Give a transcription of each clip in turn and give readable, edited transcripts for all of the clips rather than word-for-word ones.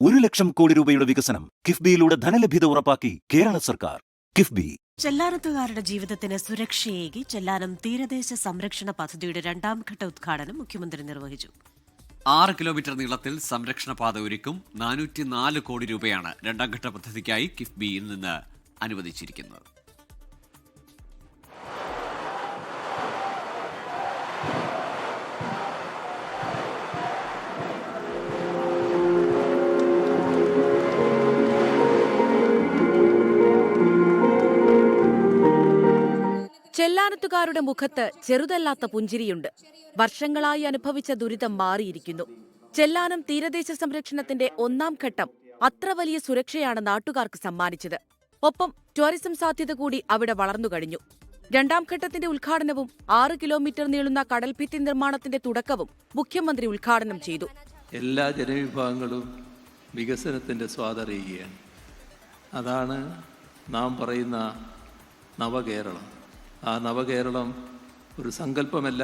1 ലക്ഷം കോടി രൂപയുടെ വികസനം കിഫ്ബിയിലൂടെ ധനലഭ്യത ഉറപ്പാക്കി കേരള സർക്കാർ. കിഫ്ബി. ചെല്ലാനത്തുകാരുടെ ജീവിതത്തിന് സുരക്ഷയേകി ചെല്ലാനം തീരദേശ സംരക്ഷണ പദ്ധതിയുടെ 2ാം ഘട്ട ഉദ്ഘാടനം മുഖ്യമന്ത്രി നിർവഹിച്ചു. 6 കിലോമീറ്റർ നീളത്തിൽ സംരക്ഷണ പാത ഒരുക്കും. 404 കോടി രൂപയാണ് 2ാം ഘട്ട പദ്ധതിക്കായി കിഫ്ബിയിൽ നിന്ന് അനുവദിച്ചിരിക്കുന്നത്. ചെല്ലാനത്തുകാരുടെ മുഖത്ത് ചെറുതല്ലാത്ത പുഞ്ചിരിയുണ്ട്. വർഷങ്ങളായി അനുഭവിച്ച ദുരിതം മാറിയിരിക്കുന്നു. ചെല്ലാനം തീരദേശ സംരക്ഷണത്തിന്റെ 1ാം ഘട്ടം അത്ര വലിയ സുരക്ഷയാണ് നാട്ടുകാർക്ക് സമ്മാനിച്ചത്. ഒപ്പം ടൂറിസം സാധ്യത കൂടി അവിടെ വളർന്നുകഴിഞ്ഞു. 2ാം ഘട്ടത്തിന്റെ ഉദ്ഘാടനവും 6 കിലോമീറ്റർ നീളുന്ന കടൽഭിത്തി നിർമ്മാണത്തിന്റെ തുടക്കവും മുഖ്യമന്ത്രി ഉദ്ഘാടനം ചെയ്തു. എല്ലാ ജനവിഭാഗങ്ങളും വികസനത്തിന്റെ സ്വാദറിയുകയാണ്. അതാണ് നാം പറയുന്ന നവകേരളം. ആ നവകേരളം ഒരു സങ്കല്പമല്ല,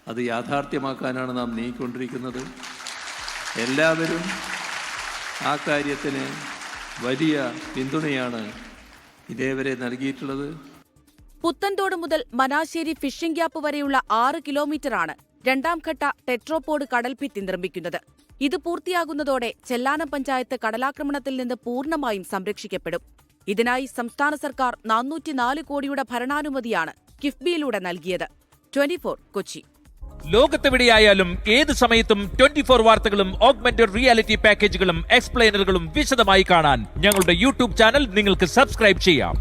അത് യാഥാർത്ഥ്യമാക്കാനാണ് നാം നീങ്ങിക്കൊണ്ടിരിക്കുന്നത്. എല്ലാവരും ആ കാര്യത്തിന് വലിയ പിന്തുണയാണ് ഇതേവരെ നൽകിയിട്ടുള്ളത്. പുത്തൻതോട് മുതൽ മനാശ്ശേരി ഫിഷിംഗ് ഗ്യാപ്പ് വരെയുള്ള 6 കിലോമീറ്ററാണ് 2ാം ഘട്ട ടെട്രോപോഡ് കടൽഭിത്തി നിർമ്മിക്കുന്നത്. ഇത് പൂർത്തിയാകുന്നതോടെ ചെല്ലാനം പഞ്ചായത്ത് കടലാക്രമണത്തിൽ നിന്ന് പൂർണ്ണമായും സംരക്ഷിക്കപ്പെടും. ഇതിനായി സംസ്ഥാന സർക്കാർ 404 കോടിയുടെ ഭരണാനുമതിയാണ് കിഫ്ബിയിലൂടെ നൽകിയത്. 24 കൊച്ചി. ലോകത്തെവിടെയായാലും ഏത് സമയത്തും 24 വാർത്തകളും ഓഗ്മെന്റഡ് റിയാലിറ്റി പാക്കേജുകളും എക്സ്പ്ലെയിനറുകളും വിശദമായി കാണാൻ ഞങ്ങളുടെ യൂട്യൂബ് ചാനൽ നിങ്ങൾക്ക് സബ്സ്ക്രൈബ് ചെയ്യാം.